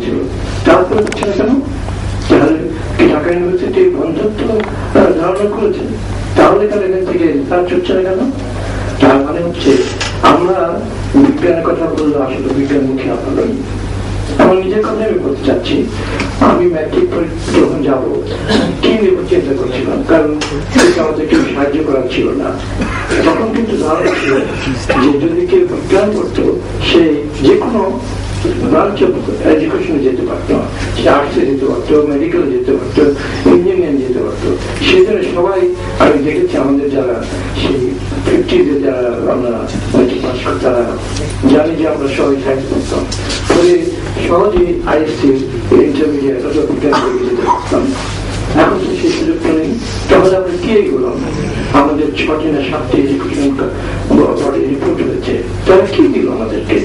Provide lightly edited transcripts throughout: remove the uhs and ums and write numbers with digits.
ছিল, তারপরে হচ্ছে না কেন? তাহলে কি ঢাকা ইউনিভার্সিটি বন্ধুত্ব ধারণা করেছে? তাহলে কেন এখান থেকে রিসার্চ হচ্ছে না কেন? তার মানে হচ্ছে আমরা বিজ্ঞানের কথা বললে আসলে বিজ্ঞানমুখী আপনারা। আমার নিজের কথা আমি বলতে চাচ্ছি, আমি ম্যাট্রিক পরীক্ষা যখন যাবো কি নেব চিন্তা করছিলাম, কারণ আমাদের কেউ সাহায্য করার ছিল না। তখন কিন্তু ধারণা ছিল যে যদি কেউ বিজ্ঞান করতো সে যে কোনো ব্রাঞ্চ অফ এডুকেশনে যেতে পারতো, সে আর্টসে যেতে পারতো, মেডিকেলে যেতে পারতো, ইঞ্জিনিয়ারিং যেতে পারতো। সেই জন্য সবাই আমি দেখেছি আমাদের যারা সেই 50-তে যারা আমরা ম্যাট্রিক পাস করতাম তারা জানি যে আমরা সবাই সায়েন্স করতাম, ফলে সহজেই আইএসসি ইন্টারমিডিয়েট অথবা বিজ্ঞান থেকে যেতে পারতাম। এখন তো সেই সুযোগটা নেই। তাহলে আমরা কি এগুলো আমাদের 6টি না 7টি এডুকেশন বডি রিপোর্ট হয়েছে, তারা কি দিল আমাদেরকে?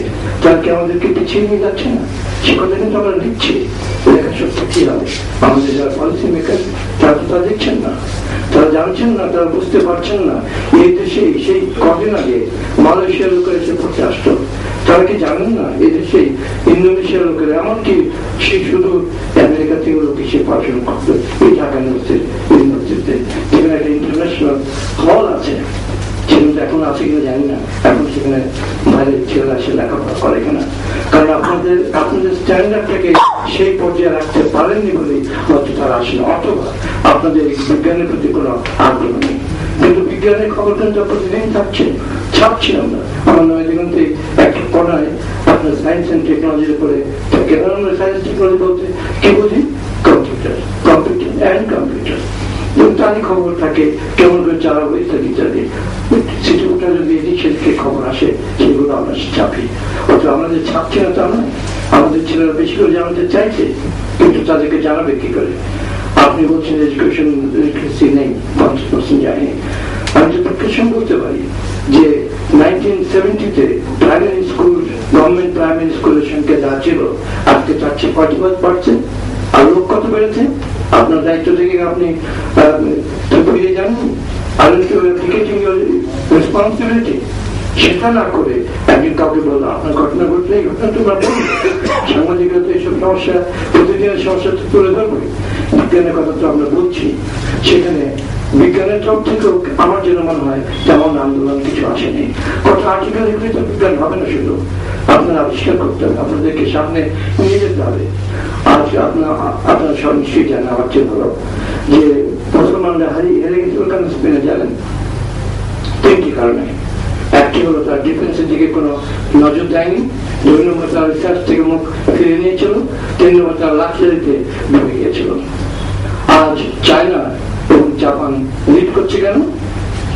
তারা কি আমাদেরকে পিছিয়ে নিয়ে যাচ্ছে না? সে কথা কিন্তু আমরা নিচ্ছি। লেখা সত্যি কি হবে? আমাদের যারা পলিসি মেকার তারা তো তা দেখছেন না, তারা জানছেন না, তারা বুঝতে পারছেন না। এই দেশে সেই কদিন আগে মালয়েশিয়ার লোকের এসে পড়তে আসতো, তারা কি জানেন না এই দেশে ইন্দোনেশিয়ার লোকের, এমনকি সেই শুধু আমেরিকা থেকে লোক এসে পড়াশোনা করতো এই ঢাকা ইউনিভার্সিটিতে, যেখানে একটা ইন্টারন্যাশনাল হল আছে। সেখানে এখন আছে কিনা জানি না, এখন সেখানে বাইরের ছেলেরা এসে লেখাপড়া করে কিনা, কারণ আপনাদের স্ট্যান্ডার্ডটাকে সেই পর্যায়ে রাখতে পারেননি বলেই হয়তো তারা আসে না, অথবা আপনাদের বিজ্ঞানের প্রতি কোনো আগ্রহ নেই। কিন্তু বিজ্ঞানের খবর কিন্তু প্রতিদিন থাকছে, ছাপছি আমরা। আমার নয় দেখুন একটা পড়ায় আপনার সায়েন্স অ্যান্ড টেকনোলজির উপরে কেন আমরা সায়েন্স টেকনোলজি বলতে কি বুঝি? Computer and computer. তারই খবর থাকে, কেমন করে চালাবো ইত্যাদি ইত্যাদি। সিটিটা যদি এদিক সেদিকে খবর আসে সেগুলো আমরা ছাপি। অথবা আমাদের ছাপছে না তা নয়, আমাদের ছেলেরা বেশি করে জানাতে চাইছে, কিন্তু তাদেরকে জানাবে কি করে? আপনি বলছেন এডুকেশন লিটারেসি নেই, 50% জানি। আমি তো প্রশ্ন বলতে পারি যে 1970-তে প্রাইমারি স্কুল, গভর্নমেন্ট প্রাইমারি স্কুলের সংখ্যা যা ছিল আজকে তার চেয়ে 45%। আর লোক কত বেড়েছে? আপনার দায়িত্ব থেকে আপনি ফিরে যান, আর রেসপন্সিবিলিটি সেটা না করে একদিন কাউকে বললো আপনার ঘটনা ঘটলে এই ঘটনা তোমরা বলবে। সাংবাদিকতা এইসব সমস্যা, প্রতিদিনের সমস্যা তো তুলে ধরবে। বিজ্ঞানের কথা তো আমরা বলছি, সেখানে বিজ্ঞানের তরফ থেকেও আমার যেন মনে হয় তেমন আন্দোলন কিছু আসেনি। কত আর্টিকেল লিখলে তো বিজ্ঞান হবে না, শুধু আপনার আবিষ্কার করতে হবে, আপনাদেরকে সামনে নিয়ে যেতে হবে। আজ আপনারা সব নিশ্চয়ই জানেন আমার চেয়ে ভালো যে মুসলমানরা হেরে গেছিল কেন স্পেনে, জানেন? 3টি কারণে। একটি হলো তার ডিফেন্সের দিকে কোনো নজর দেয়নি, 2 নম্বর তার রিসার্চ থেকে মুখ ফিরে নিয়েছিল, 3 নম্বর তার লাক্সারিতে ডুবে গিয়েছিল। আজ চায়না এবং জাপান লিড করছে কেন?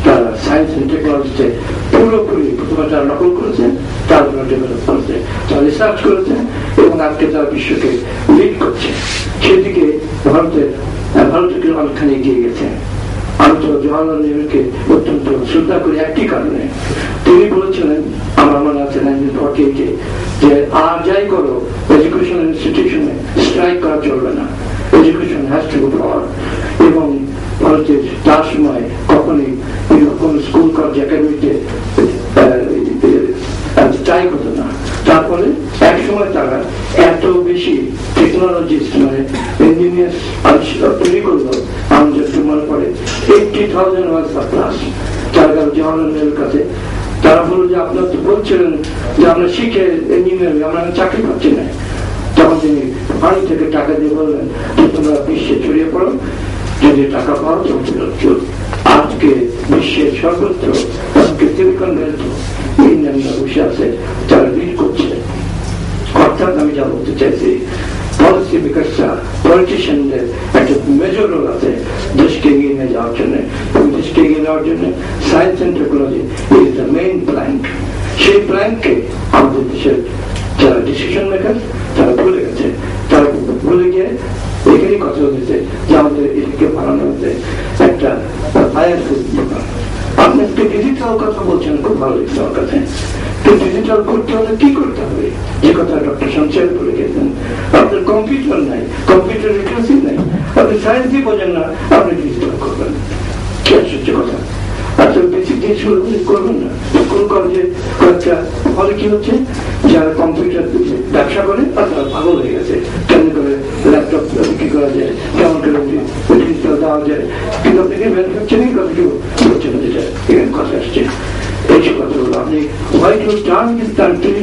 তারা সায়েন্স এন্ড টেকনোলজিতে পুরোপুরি প্রথমে তারা নকল করেছে, তারপরে ডেভেলপ করেছে, তারা রিসার্চ করেছে এবং আজকে তারা বিশ্বকে লিড করছে। সেদিকে ভারতের অনেকখানি এগিয়ে গেছে। আমি তো জওয়াহরলাল নেহরুকে অত্যন্ত শ্রদ্ধা করি একটি কারণে, তিনি বলেছিলেন আমার মনে আছে 1948-এ যে আর যাই করো এডুকেশন ইনস্টিটিউশনে স্ট্রাইক করা চলবে না, education has to go forward. এবং ভারতের তার সময় কখনই কোন স্কুল কলেজ একাডেমিতে স্ট্রাইক হতো না। তারপরে এক সময় তারা এত বেশি টেকনোলজিস্ট মানে ইঞ্জিনিয়ার তৈরি করলো, আমাদের মনে পড়ে 80,000 ওয়াজ সাপ্লাস। তার কাছে জওয়াহরলাল নেহরুর কাছে তারা বলল যে আপনারা তো বলছিলেন যে আমরা শিখে ইঞ্জিনিয়ার, আমরা চাকরি পাচ্ছি না। তখন তিনি পানি থেকে টাকা দিয়ে বললেন যে তোমরা বিশ্বে ছড়িয়ে পড়ো, যদি টাকা পাও তো আজকে বিশ্বের সর্বত্র সিলিকন বেল্ট ইন্ডিয়ানরা বসে আছে, তারা লিড করছে। অর্থাৎ আমি যা বলতে চাইছি, পলিসি মেকারসরা, পলিটিশিয়ানদের একটা মেজর রোল আছে দেশকে এগিয়ে নিয়ে যাওয়ার জন্য। দেশকে এগিয়ে নেওয়ার জন্য science and technology is the main plank. সেই প্ল্যাঙ্ককে আমাদের দেশের যারা ডিসিশন মেকার তারা ভুলে গেছে। তারা ভুলে গিয়ে এখানেই কথা হচ্ছে যে আমাদের এটাকে বানানো হচ্ছে একটা ফায়ারফুল দোকান। আপনি একটু ডিজিটাল কথা বলছেন, খুব ভালো লাগছে আমার কাছে। তো ডিজিটাল করতে হলে কি করতে হবে? যে কথা ডক্টর সঞ্চয় বলে গেছেন, আপনার কম্পিউটার নাই, কম্পিউটার লিটারেসি নাই, আপনি সায়েন্সই বোঝেন না, আপনি ডিজিটাল করবেন। কি আশ্চর্য কথা! আচ্ছা, বেসিক জিনিসগুলো করবেন না। স্কুল কলেজে কয়েকটা ফলে কি হচ্ছে, যারা কম্পিউটার ব্যবসা করে তারা পাগল হয়ে গেছে, ম্যানুফ্যাকচারিং কথা কেউ বলছে না, যেটা এখানে কথা আসছে এইসব কথাগুলো আপনি why to turn this country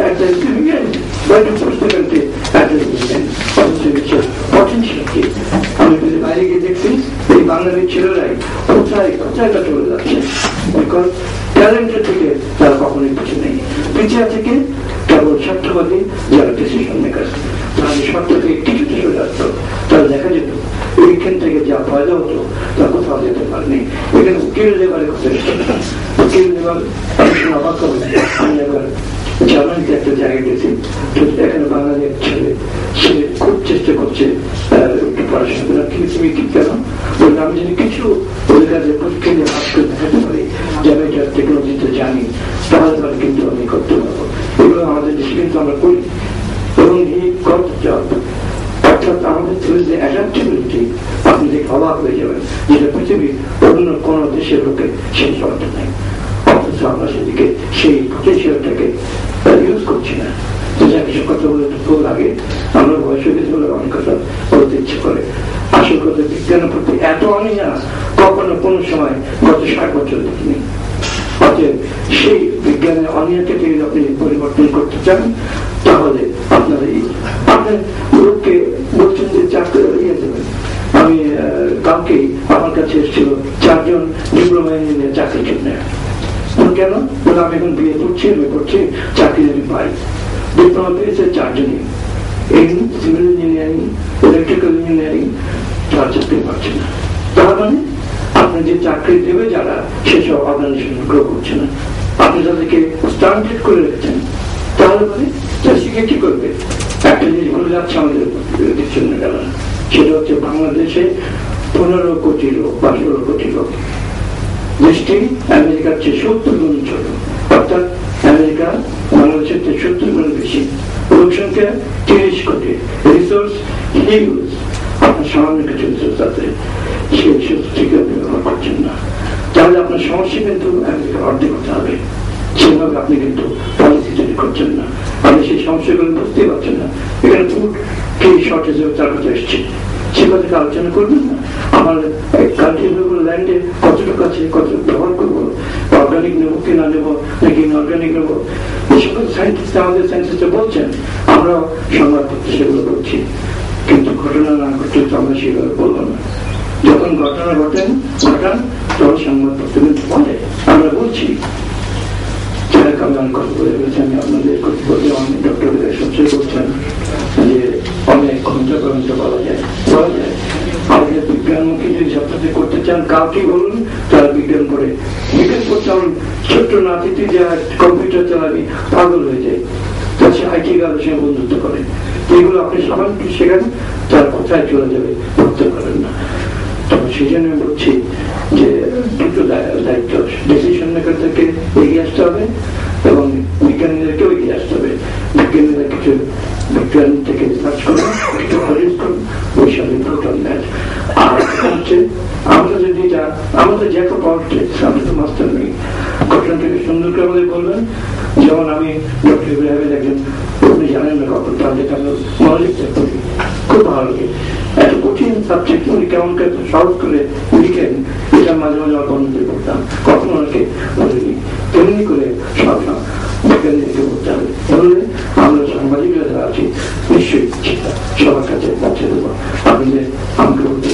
at the end, why to push the country at the end, potential কি আমি যদি বাইরে গিয়ে দেখছি এই বাংলাদেশের ছেলেরাই কোথায় কোথায় চলে যাচ্ছে, বিকজ ট্যালেন্টের থেকে তারা কখনোই কিছু নেই, পিছিয়ে থেকে কেবল স্বার্থবাদী যারা ডিসিশন মেকার, তাহলে স্বার্থ থেকে কিছুতে চলে আসতো, তাহলে দেখা যেত এইখান থেকে যা ফায়দা হতো তা কোথাও যেতে পারেনি। এখানে উকিল লেবারের কথা উকিল লেবার অবাক হবে। আমি এবার জার্মানিতে একটা জায়গায় গেছি, এখানে বাঙালির ছেলে সে খুব চেষ্টা করছে একটু পড়াশোনা করার, কিন্তু তুমি কি কেন বললে আমি যদি কিছু ওদের কাছে পরীক্ষা দিয়ে হাত করে দেখাতে পারি যে আমি এটা টেকনোলজিতে জানি, তাহলে তাহলে কিন্তু আমি করতে পারবো। এগুলো আমাদের দেশে কিন্তু আমরা করি এবং এই গত জব অর্থাৎ আমাদের যে অ্যাডাপ্টেবিলিটি আপনি দেখে অবাক হয়ে যাবেন, যেটা পৃথিবীর অন্য কোন দেশের লোকের সেই সমাধান নেই, অথচ আমরা সেদিকে সেই পটেনশিয়ালটাকে ইউজ করছি না। কিছু কথা বলে খুব লাগে, আমরা বয়স হয়ে গেছে বলে অনেক কথা বলতে ইচ্ছে করে। আসল কথা বিজ্ঞানের প্রতি এত অনীহা কখনো কোনো সময় গত 60 বছর দেখিনি। অতএব সেই বিজ্ঞানের অনীহাকে যদি আপনি পরিবর্তন করতে চান, তাহলে আপনার লোককে বলছেন যে চাকরি ইয়ে দেবেন। আমি কালকেই আমার কাছে এসেছিল 4 জন ডিপ্লোমা ইঞ্জিনিয়ার চাকরির জন্য। কেন বলে আমি এখন বিয়ে করছি চাকরি আমি পাই। ডিপ্লোমা পেয়েছে 4 জনই, সিভিল ইঞ্জিনিয়ারিং, ইলেকট্রিক্যাল ইঞ্জিনিয়ারিং, তারা চাকরি পাচ্ছে না। তার মানে আপনি যে চাকরি দেবে যারা, সেসব অর্গানাইজেশন গ্রো করছে না। আপনি তাদেরকে স্টান্ডার্ড করে রেখেছেন, তাহলে মানে শিখে কি করবে? একটা জিনিস বলে যাচ্ছে আমাদের জন্য গেল, সেটা হচ্ছে বাংলাদেশে 15 কোটি লোক বা 16 কোটি লোক, দেশটি আমেরিকার চেয়ে 70 গুণ ছোট, অর্থাৎ আমেরিকা বাংলাদেশের চেয়ে 70 গুণ বেশি, লোক সংখ্যা 30 কোটি, রিসোর্স হিউজ। আপনার সামান্য কিছু রিসোর্স আছে, সেই রিসোর্স থেকে আপনি ব্যবহার করছেন না, তাহলে আপনার সমস্যা কিন্তু আমেরিকার অর্ধেক হতে হবে। সেভাবে আপনি কিন্তু পলিসি তৈরি করছেন না, আপনি সেই সমস্যাগুলো বুঝতেই পারছেন না। এখানে ফুড কি শর্টেজ তার কথা এসছে, সে কথাকে আলোচনা করবেন না। আমার কান্ট্রিগুলো ল্যান্ডে কতটুকু আছে, কতটুকু ব্যবহার করবো, অর্গানিক নেবো কি না নেবো, নাকি ইনঅর্গানিক নেবো, এই সকল সায়েন্টিস্ট আমাদের সায়েন্টিস্টরা বলছেন, আমরা সংবাদপত্রে সেগুলো বলছি, কিন্তু ঘটনা না ঘটলে তো আমরা সেভাবে বলবো না। যখন ঘটনা ঘটান তখন সংবাদপত্র কিন্তু বলে, আমরা বলছি। কথা বলে বলছেন আপনাদের আমি ডক্টর সবচেয়ে করছেন যে অনেক ঘন্টা বলা যায় আমাদের বিজ্ঞানমুখী যদি ছাত্রদের করতে চান, কাউকে বলুন তারা বিজ্ঞান করে, বিজ্ঞান করতে আমার ছোট্ট নাতিতে যে কম্পিউটার চালাবি পাগল হয়ে যায়, তার সে আইটি গার্ডের সঙ্গে বন্ধুত্ব করে। এগুলো আপনি সবাইকে শেখান, তার কোথায় চলে যাবে ভাবতে পারেন না। তবে সেই জন্য আমি বলছি যে দুটো দায়িত্ব, ডিসিশন মেকারদেরকে এগিয়ে আসতে হবে এবং বিজ্ঞানীদেরকেও এগিয়ে আসতে হবে। বিজ্ঞানীরা কিছু বিজ্ঞান থেকে রিসার্চ করুন, কিছু খরিজ করুন, ওই সব ইম্পোর্ট অন দ্যাট। আর হচ্ছে আমরা যদি এটা আমাদের যে একটা পলিটিক্স, আমরা তো মাস্টার নেই, ঘটনাটাকে সুন্দর করে আমাদের বলবেন। যেমন আমি ডক্টর ইব্রাহিমের একজন, আপনি জানেন না কখন তাদের আমি মনোযোগ করি, খুব ভালো লাগে। এত কঠিন সাবজেক্ট উনি কেমন করে সহজ করে লিখেন, এটা মাঝে মাঝে আমার বন্ধুদের করতাম, কখনো ওনাকে বলিনি। তেমনি করে সব বিজ্ঞানীদেরকে করতে হবে, তাহলে আমরা সাংবাদিকরা যারা আছি নিশ্চয়ই সবার কাছে পৌঁছে দেবো। আপনি যে আমাকে বলতে